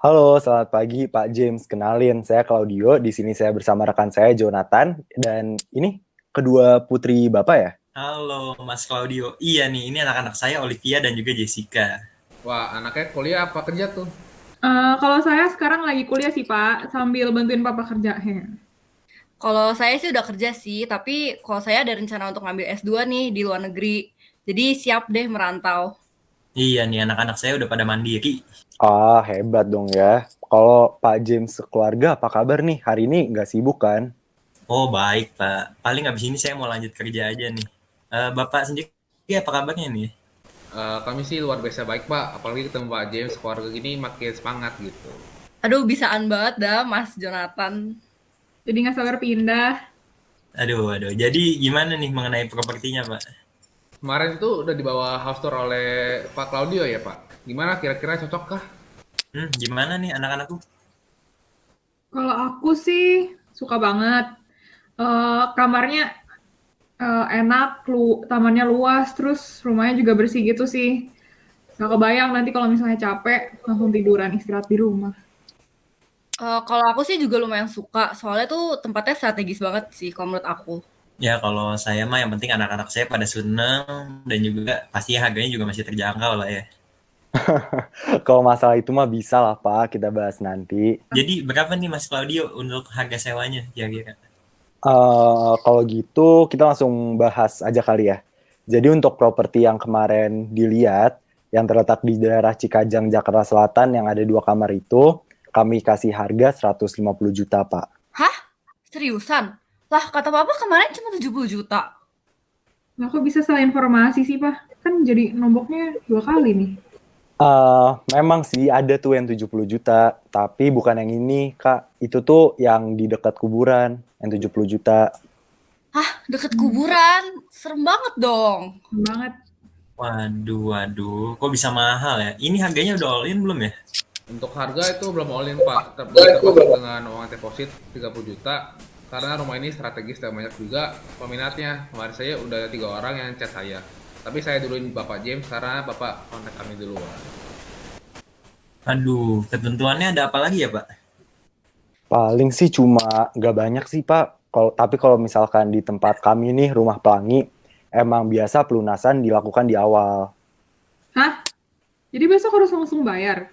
Halo, selamat pagi Pak James. Kenalin, saya Claudio. Di sini saya bersama rekan saya Jonathan. Dan ini kedua putri Bapak ya? Halo Mas Claudio. Iya nih, ini anak-anak saya Olivia dan juga Jessica. Wah, anaknya kuliah apa kerja tuh? Kalau saya sekarang lagi kuliah sih Pak, sambil bantuin Papa kerja. He. Kalau saya sih udah kerja sih, tapi kalau saya ada rencana untuk ngambil S2 nih di luar negeri. Jadi siap deh merantau. Iya nih, anak-anak saya udah pada mandiri. Ah, hebat dong ya. Kalau Pak James sekeluarga, apa kabar nih? Hari ini nggak sibuk kan? Oh baik Pak. Paling abis ini saya mau lanjut kerja aja nih. Bapak sendiri apa kabarnya nih? Kami sih luar biasa baik, Pak. Apalagi ketemu Pak James, keluarga gini makin semangat gitu. Aduh, bisaan banget dah Mas Jonathan. Jadi nggak sabar pindah. Aduh, aduh. Jadi gimana nih mengenai propertinya Pak? Kemarin itu udah dibawa house tour oleh Pak Claudio ya, Pak. Gimana kira-kira cocok kah? Gimana nih anak-anakku? Kalau aku sih suka banget. Kamarnya enak, tamannya luas, terus rumahnya juga bersih gitu sih. Gak kebayang nanti kalau misalnya capek, langsung tiduran istirahat di rumah. Kalau aku sih juga lumayan suka, soalnya tuh tempatnya strategis banget sih kalau menurut aku. Ya kalau saya mah yang penting anak-anak saya pada seneng dan juga pasti harganya juga masih terjangkau lah ya. Kalau masalah itu mah bisa lah Pak, kita bahas nanti. Jadi berapa nih Mas Claudio untuk harga sewanya kira-kira? Kalau gitu, kita langsung bahas aja kali ya. Jadi untuk properti yang kemarin dilihat, yang terletak di daerah Cikajang, Jakarta Selatan, yang ada 2 kamar itu, kami kasih harga 150 juta, Pak. Hah? Seriusan? Lah, kata Papa kemarin cuma 70 juta. Nah, kok bisa salah informasi sih Pak? Kan jadi nomboknya 2 kali nih. Memang sih ada tuh yang 70 juta, tapi bukan yang ini, Kak. Itu tuh yang di dekat kuburan, yang 70 juta. Hah? Deket kuburan? Serem banget dong. Banget. Waduh, waduh, kok bisa mahal ya? Ini harganya udah all in belum ya? Untuk harga itu belum all in, Pak. Termasuk dengan uang deposit 30 juta. Karena rumah ini strategis dan banyak juga peminatnya. Kemarin saya udah ada 3 orang yang chat saya. Tapi saya duluin Bapak James karena Bapak kontak kami duluan. Aduh, ketentuannya ada apa lagi ya, Pak? Paling sih cuma nggak banyak sih, Pak. Tapi kalau misalkan di tempat kami nih, Rumah Pelangi, emang biasa pelunasan dilakukan di awal. Hah? Jadi besok harus langsung bayar?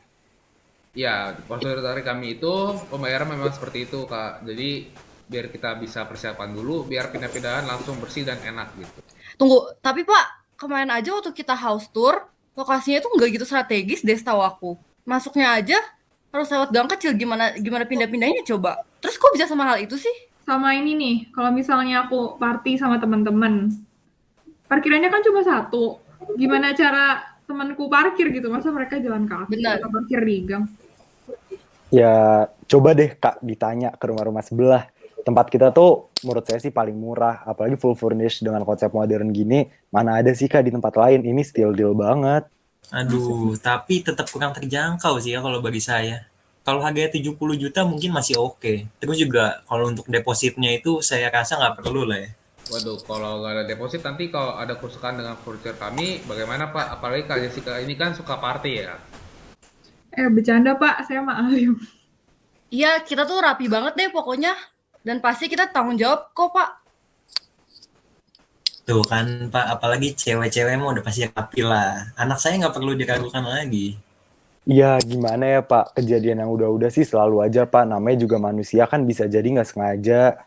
Ya, prosedur dari kami itu pembayaran memang seperti itu, Kak. Jadi biar kita bisa persiapan dulu, biar pindah-pindahan langsung bersih dan enak gitu. Tunggu, tapi Pak, kemarin aja waktu kita house tour, lokasinya tuh nggak gitu strategis deh setahu aku. Masuknya aja harus lewat gang kecil, gimana gimana pindah-pindahnya coba. Terus kok bisa sama hal itu sih? Sama ini nih, kalau misalnya aku party sama teman-teman, parkirannya kan cuma satu. Gimana cara temanku parkir gitu? Masa mereka jalan kaki? Benar. Atau parkir di gang? Ya, coba deh Kak ditanya ke rumah-rumah sebelah. Tempat kita tuh menurut saya sih paling murah, apalagi full furnished dengan konsep modern gini. Mana ada sih Kak di tempat lain? Ini still deal banget. Aduh, tapi tetap kurang terjangkau sih ya kalau bagi saya. Kalau harganya 70 juta mungkin masih oke. Terus juga kalau untuk depositnya itu saya rasa nggak perlu lah ya. Waduh, kalau nggak ada deposit nanti kalau ada kerusakan dengan furniture kami, bagaimana Pak? Apalagi Kak Jessica ini kan suka party ya. Bercanda Pak, saya mah alim. Iya, kita tuh rapi banget deh pokoknya. Dan pasti kita tanggung jawab kok, Pak. Tuh kan Pak, apalagi cewek-cewek mah udah pasti rapi lah. Anak saya nggak perlu diragukan lagi. Ya gimana ya Pak, kejadian yang udah-udah sih selalu aja Pak. Namanya juga manusia kan bisa jadi nggak sengaja.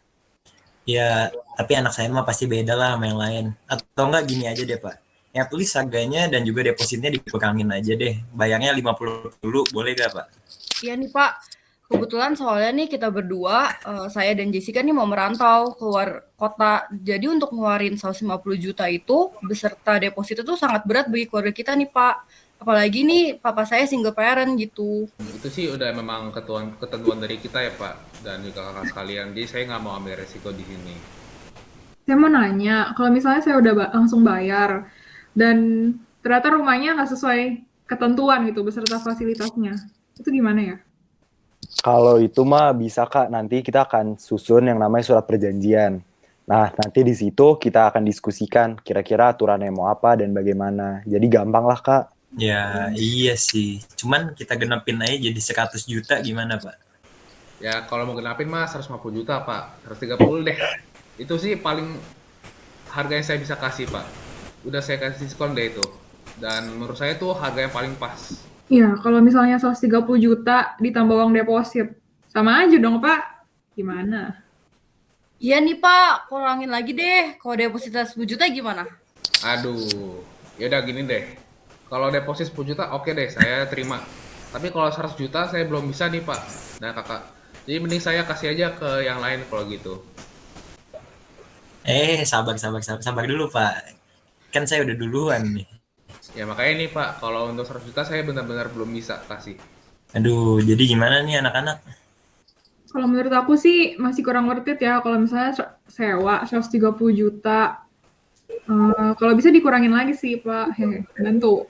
Ya, tapi anak saya mah pasti beda lah sama yang lain. Atau enggak gini aja deh Pak. Ya tulis harganya dan juga depositnya dikurangin aja deh. Bayarnya 50 dulu, boleh gak Pak? Iya nih, Pak. Kebetulan soalnya nih kita berdua, saya dan Jessica nih mau merantau keluar kota. Jadi untuk ngeluarin 150 juta itu beserta deposit itu sangat berat bagi keluarga kita nih, Pak. Apalagi nih papa saya single parent gitu. Itu sih udah memang ketentuan dari kita ya Pak, dan juga kakak sekalian. Jadi saya nggak mau ambil resiko di sini. Saya mau nanya, kalau misalnya saya udah langsung bayar, dan ternyata rumahnya nggak sesuai ketentuan gitu, beserta fasilitasnya, itu gimana ya? Kalau itu mah bisa Kak, nanti kita akan susun yang namanya surat perjanjian. Nah, nanti di situ kita akan diskusikan kira-kira aturannya mau apa dan bagaimana. Jadi gampang lah Kak. Ya, iya sih. Cuman kita genepin aja jadi 100 juta gimana, Pak? Ya kalau mau genapin mah 150 juta Pak, 130 deh. Itu sih paling harga yang saya bisa kasih Pak. Udah saya kasih diskon deh itu. Dan menurut saya tuh harga yang paling pas. Iya, kalau misalnya 130 juta ditambah uang deposit, sama aja dong, Pak. Gimana? Iya nih Pak, kurangin lagi deh. Kalau depositnya 10 juta gimana? Aduh, ya udah gini deh. Kalau deposit 10 juta oke deh, saya terima. Tapi kalau 100 juta saya belum bisa nih Pak. Nah kakak, jadi mending saya kasih aja ke yang lain kalau gitu. Sabar dulu, Pak. Kan saya udah duluan nih. Ya makanya nih Pak, kalau untuk 100 juta saya benar-benar belum bisa kasih. Aduh, jadi gimana nih anak-anak? Kalau menurut aku sih masih kurang worth it ya kalau misalnya sewa 130 juta. Kalau bisa dikurangin lagi sih, Pak. Hehe, bantu.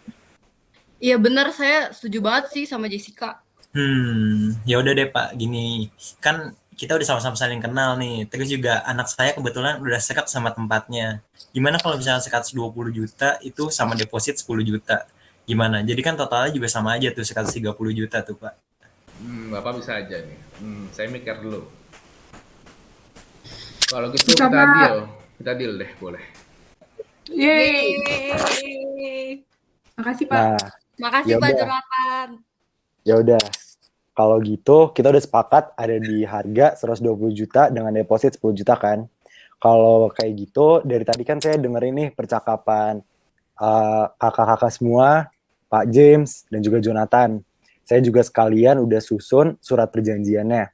Iya bener, saya setuju banget sih sama Jessica. Ya udah deh Pak, gini. Kan kita udah sama-sama saling kenal nih. Terus juga anak saya kebetulan udah serap sama tempatnya. Gimana kalau misalnya 120 juta itu sama deposit 10 juta? Gimana? Jadi kan totalnya juga sama aja tuh 130 juta tuh, Pak. Bapak bisa aja nih. Saya mikir dulu. Kalau gitu Bisa, kita Pak. deal. Kita deal deh, boleh. Yeay. Yeay. Makasih, Pak. Nah, Makasih ya Pak udah. Jonathan. Ya udah. Kalau gitu kita udah sepakat ada di harga 120 juta dengan deposit 10 juta kan. Kalau kayak gitu dari tadi kan saya dengerin nih percakapan kakak-kakak semua, Pak James dan juga Jonathan. Saya juga sekalian udah susun surat perjanjiannya.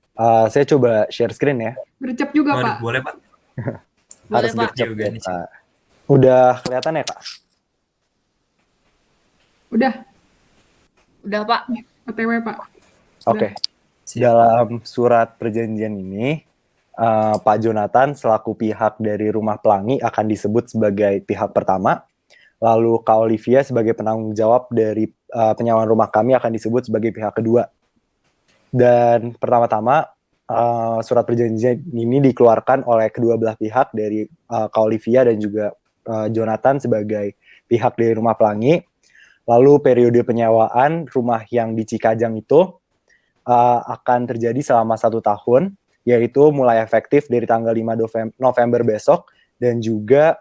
Saya coba share screen ya. Gercep juga, Waduh, Pak. boleh Pak. Boleh Harus Pak. gercep Juga ya, nih. Pak. Udah kelihatan ya, Kak? Udah, Udah Pak. OTW, Pak. Oke. Siap. Dalam surat perjanjian ini, Pak Jonathan selaku pihak dari Rumah Pelangi akan disebut sebagai pihak pertama, lalu Kak Olivia sebagai penanggung jawab dari penyewaan rumah kami akan disebut sebagai pihak kedua. Dan pertama-tama, surat perjanjian ini dikeluarkan oleh kedua belah pihak dari Kak Olivia dan juga Jonathan sebagai pihak dari Rumah Pelangi. Lalu periode penyewaan rumah yang di Cikajang itu akan terjadi selama 1 tahun, yaitu mulai efektif dari tanggal 5 November besok dan juga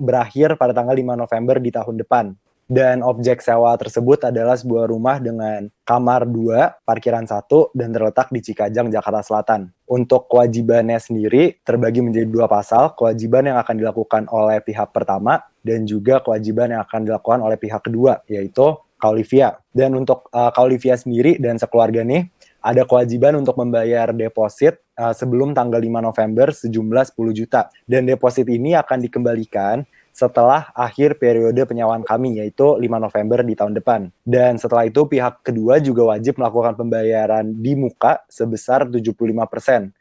berakhir pada tanggal 5 November di tahun depan. Dan objek sewa tersebut adalah sebuah rumah dengan kamar 2, parkiran 1, dan terletak di Cikajang, Jakarta Selatan. Untuk kewajibannya sendiri terbagi menjadi 2 pasal, kewajiban yang akan dilakukan oleh pihak pertama dan juga kewajiban yang akan dilakukan oleh pihak kedua, yaitu Kak Olivia. Dan untuk Kak Olivia sendiri dan sekeluarga nih, ada kewajiban untuk membayar deposit sebelum tanggal 5 November sejumlah 10 juta. Dan deposit ini akan dikembalikan setelah akhir periode penyewaan kami, yaitu 5 November di tahun depan. Dan setelah itu pihak kedua juga wajib melakukan pembayaran di muka sebesar 75%.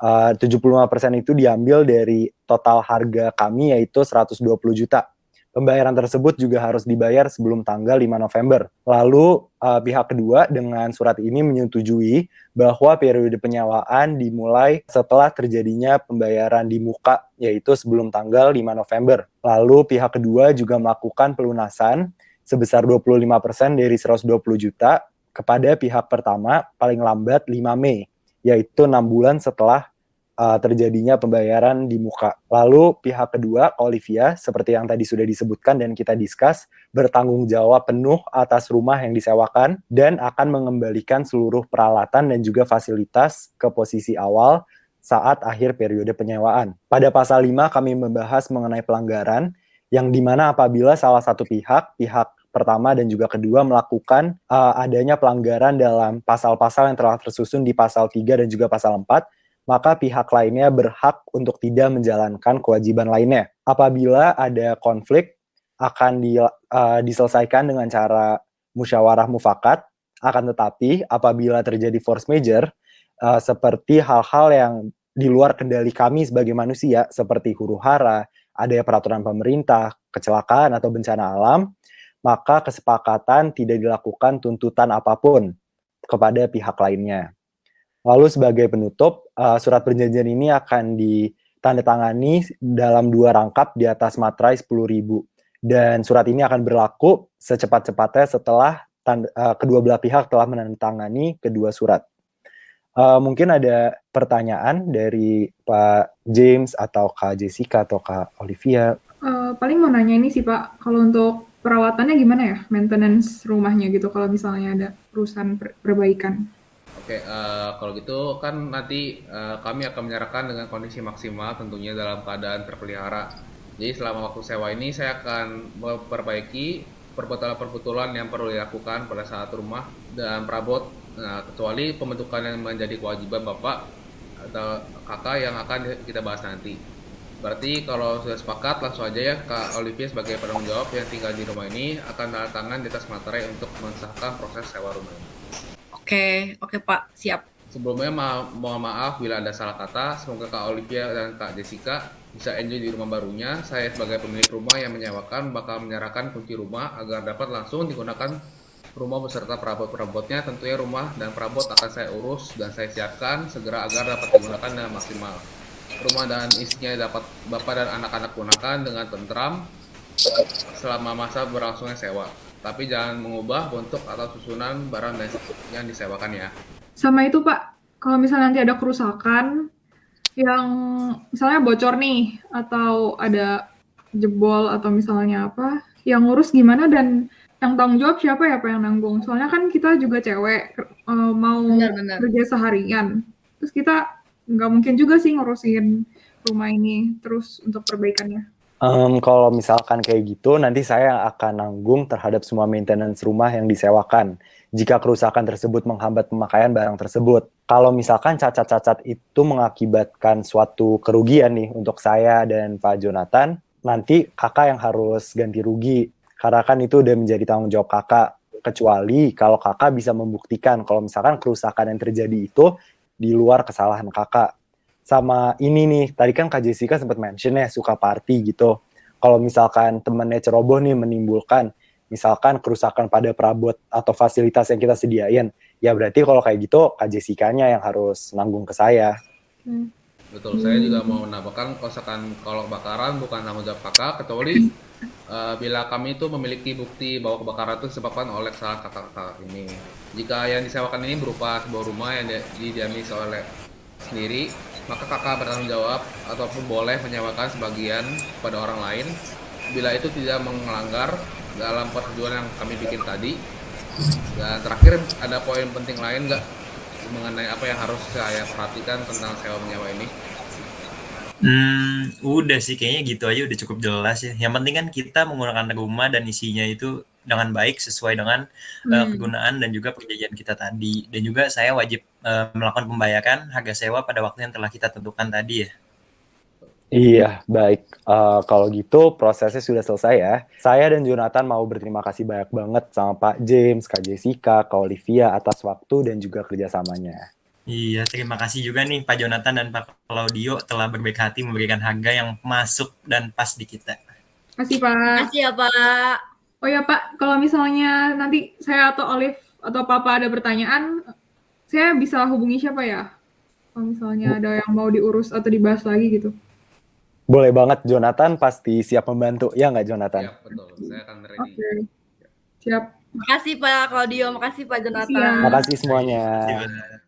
75% itu diambil dari total harga kami, yaitu 120 juta. Pembayaran tersebut juga harus dibayar sebelum tanggal 5 November. Lalu pihak kedua dengan surat ini menyetujui bahwa periode penyewaan dimulai setelah terjadinya pembayaran di muka, yaitu sebelum tanggal 5 November. Lalu pihak kedua juga melakukan pelunasan sebesar 25% dari 120 juta kepada pihak pertama paling lambat 5 Mei, yaitu 6 bulan setelah terjadinya pembayaran di muka. Lalu pihak kedua, Olivia, seperti yang tadi sudah disebutkan dan kita discuss, bertanggung jawab penuh atas rumah yang disewakan dan akan mengembalikan seluruh peralatan dan juga fasilitas ke posisi awal saat akhir periode penyewaan. Pada pasal 5 kami membahas mengenai pelanggaran yang dimana apabila salah satu pihak pertama dan juga kedua melakukan adanya pelanggaran dalam pasal-pasal yang telah tersusun di pasal 3 dan juga pasal 4, maka pihak lainnya berhak untuk tidak menjalankan kewajiban lainnya. Apabila ada konflik, akan diselesaikan dengan cara musyawarah mufakat, akan tetapi apabila terjadi force major, seperti hal-hal yang di luar kendali kami sebagai manusia, seperti huru-hara, adanya peraturan pemerintah, kecelakaan atau bencana alam, maka kesepakatan tidak dilakukan tuntutan apapun kepada pihak lainnya. Lalu sebagai penutup, surat perjanjian ini akan ditandatangani dalam 2 rangkap di atas materai 10.000. Dan surat ini akan berlaku secepat-cepatnya setelah kedua belah pihak telah menandatangani kedua surat. Mungkin ada pertanyaan dari Pak James atau Kak Jessica atau Kak Olivia. Paling mau nanya ini sih Pak, kalau untuk perawatannya gimana ya, maintenance rumahnya gitu, kalau misalnya ada perusahaan perbaikan? Oke, kalau gitu kan nanti kami akan menyerahkan dengan kondisi maksimal tentunya dalam keadaan terpelihara. Jadi selama waktu sewa ini saya akan memperbaiki perbotolan-perbotolan yang perlu dilakukan pada saat rumah dan perabot. Nah, kecuali pembentukan yang menjadi kewajiban Bapak atau Kakak yang akan kita bahas nanti. Berarti kalau sudah sepakat langsung aja ya Kak Olivia sebagai penanggung jawab yang tinggal di rumah ini akan tanda tangan di atas materai untuk mensahkan proses sewa rumah ini. Oke Pak, siap. Sebelumnya mohon maaf bila ada salah kata. Semoga Kak Olivia dan Kak Jessica bisa enjoy di rumah barunya. Saya sebagai pemilik rumah yang menyewakan bakal menyerahkan kunci rumah agar dapat langsung digunakan rumah beserta perabot-perabotnya. Tentunya rumah dan perabot akan saya urus dan saya siapkan segera agar dapat digunakan dengan maksimal. Rumah dan isinya dapat Bapak dan anak-anak gunakan dengan tentram selama masa berlangsungnya sewa. Tapi jangan mengubah bentuk atau susunan barang yang disewakan ya. Sama itu Pak, kalau misalnya nanti ada kerusakan yang misalnya bocor nih atau ada jebol atau misalnya apa, yang ngurus gimana dan yang tanggung jawab siapa ya Pak yang nanggung? Soalnya kan kita juga cewek, mau Benar. kerja seharian, terus kita nggak mungkin juga sih ngurusin rumah ini terus untuk perbaikannya. Kalau misalkan kayak gitu, nanti saya akan nanggung terhadap semua maintenance rumah yang disewakan jika kerusakan tersebut menghambat pemakaian barang tersebut. Kalau misalkan cacat-cacat itu mengakibatkan suatu kerugian nih untuk saya dan Pak Jonathan, nanti kakak yang harus ganti rugi, karena kan itu udah menjadi tanggung jawab kakak. Kecuali kalau kakak bisa membuktikan kalau misalkan kerusakan yang terjadi itu di luar kesalahan kakak. Sama ini nih, tadi kan Kak Jessica sempat mention ya, suka party gitu. Kalau misalkan temennya ceroboh nih menimbulkan, misalkan kerusakan pada perabot atau fasilitas yang kita sediain, ya berarti kalau kayak gitu, Kak Jessica-nya yang harus nanggung ke saya. Betul, saya juga mau menambahkan kalau kebakaran bukan tanggung jawab kakak, kecuali bila kami itu memiliki bukti bahwa kebakaran itu disebabkan oleh kesalahan kakak-kakak ini. Jika yang disewakan ini berupa sebuah rumah yang didiami oleh sendiri, maka kakak bertanggung jawab ataupun boleh menyewakan sebagian kepada orang lain bila itu tidak melanggar dalam persetujuan yang kami bikin tadi. Dan terakhir ada poin penting lain nggak mengenai apa yang harus saya perhatikan tentang sewa menyewa ini? Udah sih kayaknya gitu aja udah cukup jelas ya. Yang penting kan kita menggunakan rumah dan isinya itu dengan baik sesuai dengan kegunaan dan juga perjanjian kita tadi. Dan juga saya wajib melakukan pembayaran harga sewa pada waktu yang telah kita tentukan tadi ya. Iya, baik. Kalau gitu prosesnya sudah selesai ya. Saya dan Jonathan mau berterima kasih banyak banget sama Pak James, Kak Jessica, Kak Olivia atas waktu dan juga kerjasamanya. Iya, terima kasih juga nih Pak Jonathan dan Pak Claudio telah berbaik hati memberikan harga yang masuk dan pas di kita. Makasih Pak. Makasih ya Pak. Oh ya Pak, kalau misalnya nanti saya atau Olive atau Papa ada pertanyaan, saya bisa hubungi siapa ya? Kalau misalnya ada yang mau diurus atau dibahas lagi gitu. Boleh banget, Jonathan pasti siap membantu. Ya nggak, Jonathan? Ya, betul. Saya akan ready. Oke. Siap. Makasih Pak Claudio, makasih Pak Jonathan. Siap. Makasih semuanya. Terima kasih.